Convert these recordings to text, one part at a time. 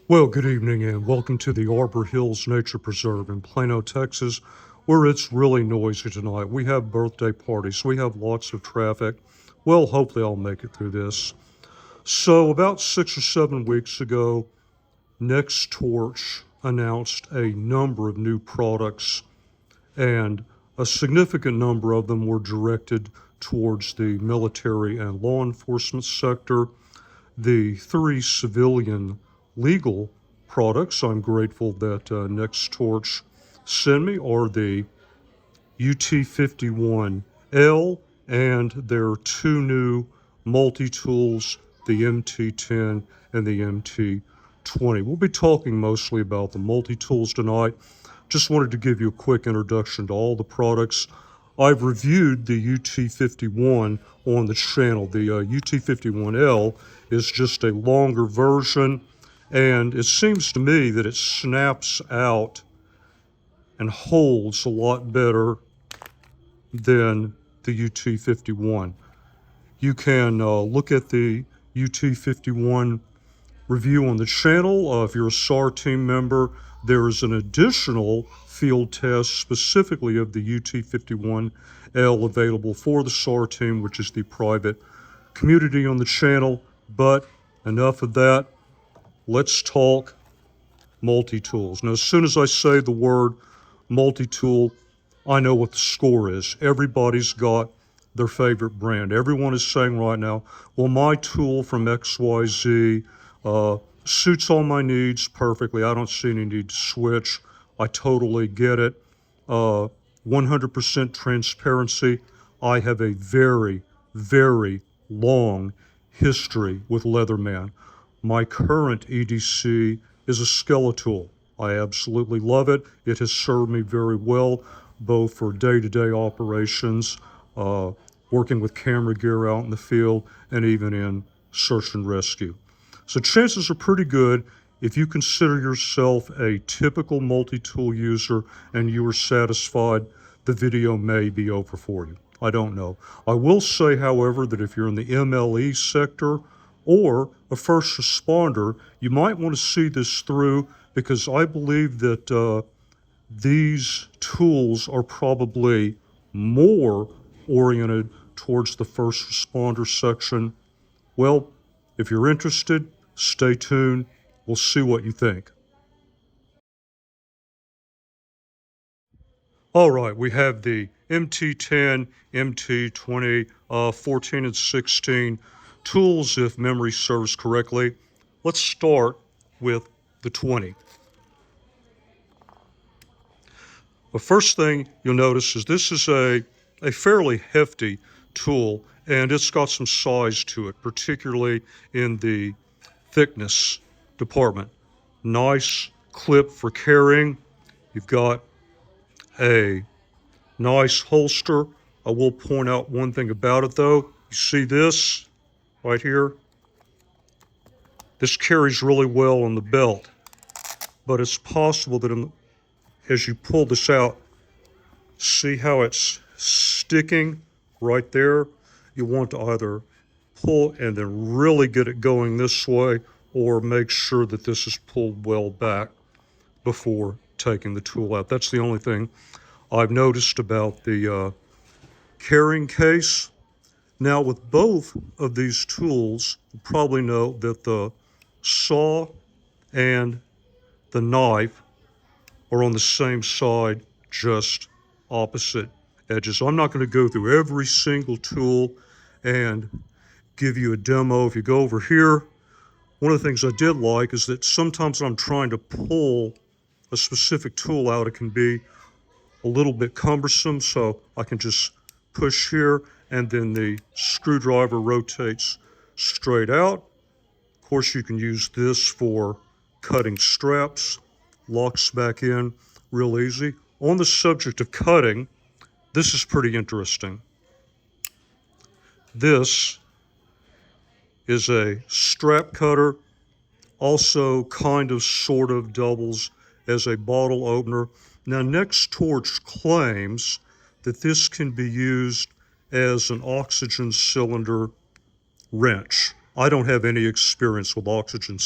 Well, good evening and welcome to the Arbor Hills Nature Preserve in Plano, Texas, where it's really noisy tonight. We have birthday parties, we have lots of traffic. Well, hopefully I'll make it through this. So, about 6 or 7 weeks ago, Nextorch announced a number of new products, and a significant number of them were directed towards the military and law enforcement sector. The three civilian legal products I'm grateful that Nextorch sent me are the UT51L and their two new multi-tools, the MT10 and the MT20. We'll be talking mostly about the multi-tools tonight. Just wanted to give you a quick introduction to all the products. I've reviewed the UT51 on the channel. The UT51L is just a longer version, and it seems to me that it snaps out and holds a lot better than the UT51. You can look at the UT51 review on the channel. If you're a SAR team member, there is an additional field test specifically of the UT51L available for the SAR team, which is the private community on the channel. But enough of that. Let's talk multi-tools. Now, as soon as I say the word multi-tool, I know what the score is. Everybody's got their favorite brand. Everyone is saying right now, well, my tool from XYZ suits all my needs perfectly. I don't see any need to switch. I totally get it. 100% transparency. I have a very, very long history with Leatherman. My current EDC is a Skeletal. I absolutely love it. It has served me very well, both for day-to-day operations, working with camera gear out in the field, and even in search and rescue. So chances are pretty good if you consider yourself a typical multi-tool user and you are satisfied, the video may be over for you. I don't know. I will say, however, that if you're in the MLE sector or a first responder, you might want to see this through, because I believe that these tools are probably more oriented towards the first responder section. Well, if you're interested, stay tuned. We'll see what you think. All right, we have the MT10, MT20, 14 and 16 tools, if memory serves correctly. Let's start with the 20. The first thing you'll notice is this is a fairly hefty tool, and it's got some size to it, particularly in the thickness department. Nice clip for carrying. You've got a nice holster. I will point out one thing about it though. You see this right here? This carries really well on the belt, but it's possible that as you pull this out, see how it's sticking right there? You want to either pull and then really get it going this way, or make sure that this is pulled well back before taking the tool out. That's the only thing I've noticed about the carrying case. Now, with both of these tools, you probably know that the saw and the knife are on the same side, just opposite edges. I'm not going to go through every single tool and give you a demo. If you go over here, one of the things I did like is that sometimes when I'm trying to pull a specific tool out, it can be a little bit cumbersome, so I can just push here and then the screwdriver rotates straight out. Of course, you can use this for cutting straps, locks back in real easy. On the subject of cutting, this is pretty interesting. This is a strap cutter, also kind of sort of doubles as a bottle opener. Now, Nextorch claims that this can be used as an oxygen cylinder wrench. I don't have any experience with oxygen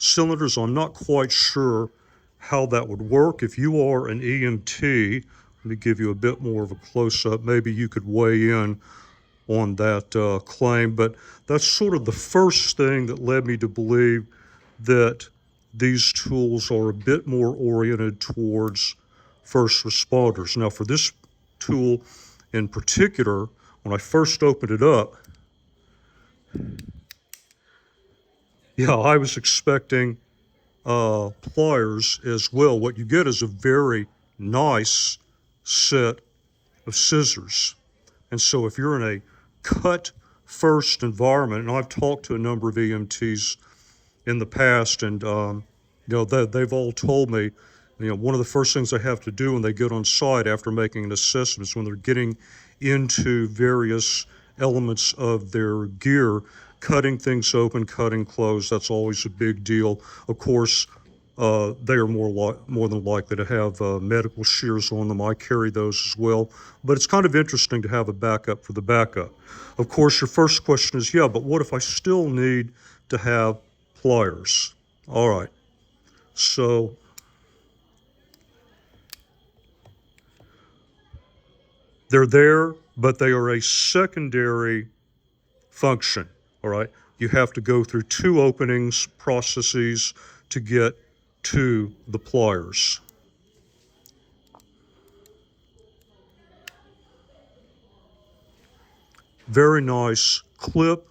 cylinders. I'm not quite sure how that would work. If you are an EMT, let me give you a bit more of a close-up. Maybe you could weigh in on that claim, but that's sort of the first thing that led me to believe that these tools are a bit more oriented towards first responders. Now, for this tool in particular, when I first opened it up, yeah, I was expecting pliers as well. What you get is a very nice set of scissors. And so if you're in a cut first environment, and I've talked to a number of EMTs in the past, and they've all told me, one of the first things they have to do when they get on site after making an assessment is when they're getting into various elements of their gear, cutting things open, cutting closed. That's always a big deal. Of course, they are more than likely to have medical shears on them. I carry those as well. But it's kind of interesting to have a backup for the backup. Of course, your first question is, yeah, but what if I still need to have pliers? All right. So they're there, but they are a secondary function. All right. You have to go through two openings processes to get to the pliers. Very nice clip,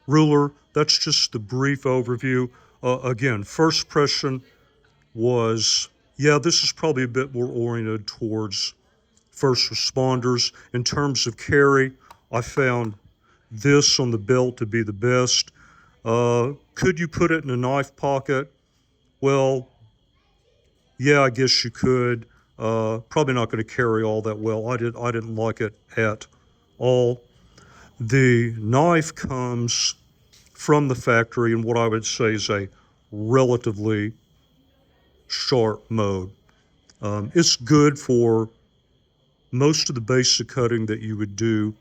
ruler. That's just the brief overview. Again, first impression was, yeah, this is probably a bit more oriented towards first responders. In terms of carry, I found this on the belt to be the best. Could you put it in a knife pocket? Well, yeah, I guess you could. Probably not going to carry all that well. I didn't like it at all. The knife comes from the factory in what I would say is a relatively sharp mode. It's good for most of the basic cutting that you would do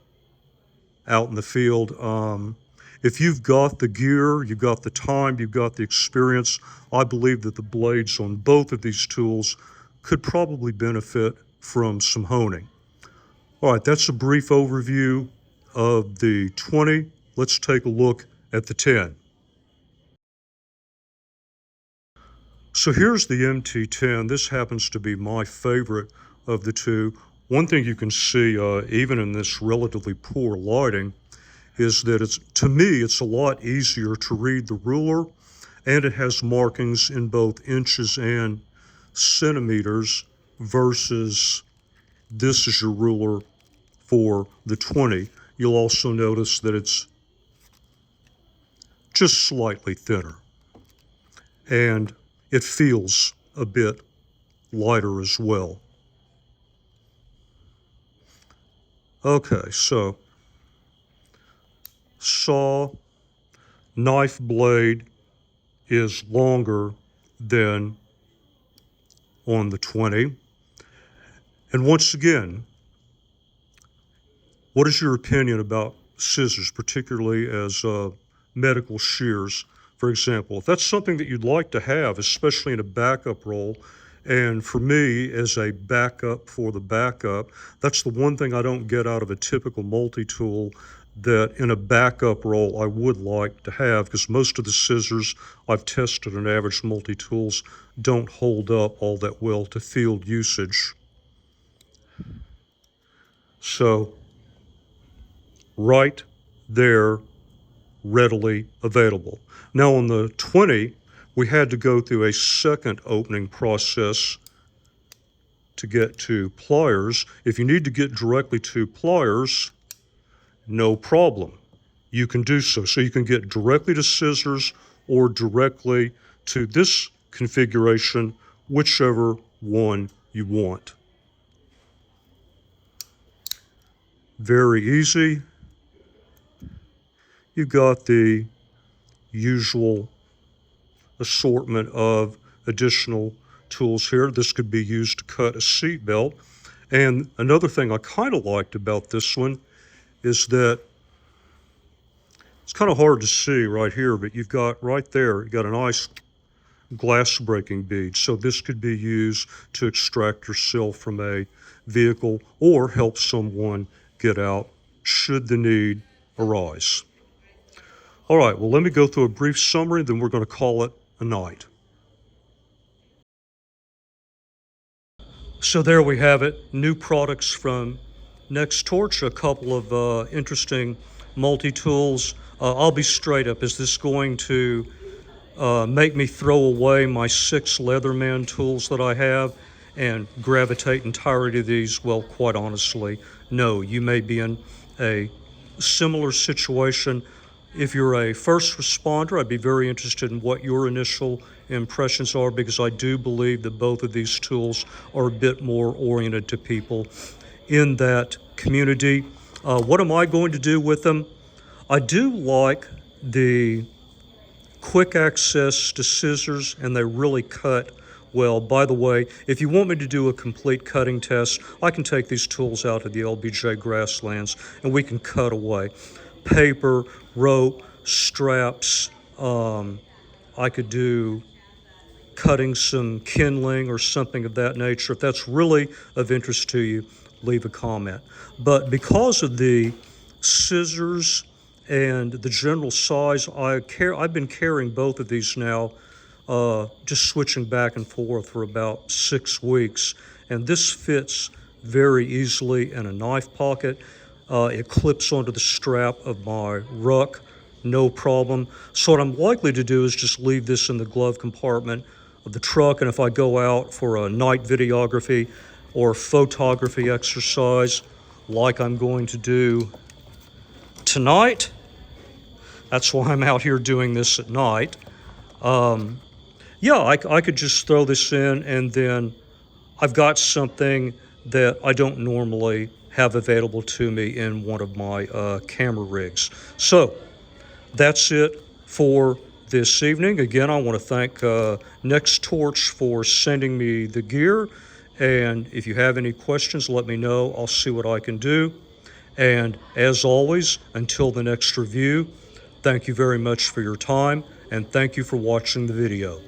out in the field. If you've got the gear, you've got the time, you've got the experience, I believe that the blades on both of these tools could probably benefit from some honing. All right, that's a brief overview of the 20. Let's take a look at the 10. So here's the MT10. This happens to be my favorite of the two. One thing you can see, even in this relatively poor lighting, is that to me, it's a lot easier to read the ruler, and it has markings in both inches and centimeters versus this is your ruler for the 20. You'll also notice that it's just slightly thinner, and it feels a bit lighter as well. Okay, so saw, knife blade is longer than on the 20. And once again, what is your opinion about scissors, particularly as medical shears, for example? If that's something that you'd like to have, especially in a backup role, and for me, as a backup for the backup, that's the one thing I don't get out of a typical multi-tool that in a backup role I would like to have, because most of the scissors I've tested in average multi-tools don't hold up all that well to field usage. So, right there, readily available. Now on the 20, we had to go through a second opening process to get to pliers. If you need to get directly to pliers, no problem. You can do so. So you can get directly to scissors or directly to this configuration, whichever one you want. Very easy. You've got the usual assortment of additional tools here. This could be used to cut a seat belt. And another thing I kind of liked about this one is that It's kind of hard to see right here, but you've got right there, you've got a nice glass breaking bead. So this could be used to extract yourself from a vehicle or help someone get out should the need arise. All right, well, let me go through a brief summary, then we're going to call it a night. So there we have it, new products from Nextorch, a couple of interesting multi-tools. I'll be straight up, is this going to make me throw away my 6 Leatherman tools that I have and gravitate entirely to these? Well, quite honestly, no. You may be in a similar situation. If you're a first responder, I'd be very interested in what your initial impressions are, because I do believe that both of these tools are a bit more oriented to people in that community. What am I going to do with them? I do like the quick access to scissors, and they really cut well. By the way, if you want me to do a complete cutting test, I can take these tools out to the LBJ grasslands and we can cut away paper, rope, straps. I could do cutting some kindling or something of that nature. If that's really of interest to you, leave a comment. But because of the scissors and the general size, I've been carrying both of these now, just switching back and forth for about 6 weeks. And this fits very easily in a knife pocket. It clips onto the strap of my ruck, no problem. So what I'm likely to do is just leave this in the glove compartment of the truck, and if I go out for a night videography or photography exercise like I'm going to do tonight, that's why I'm out here doing this at night. Yeah, I could just throw this in, and then I've got something that I don't normally have available to me in one of my camera rigs. So that's it for this evening. Again, I want to thank Nextorch for sending me the gear. And if you have any questions, let me know. I'll see what I can do. And as always, until the next review, thank you very much for your time, and thank you for watching the video.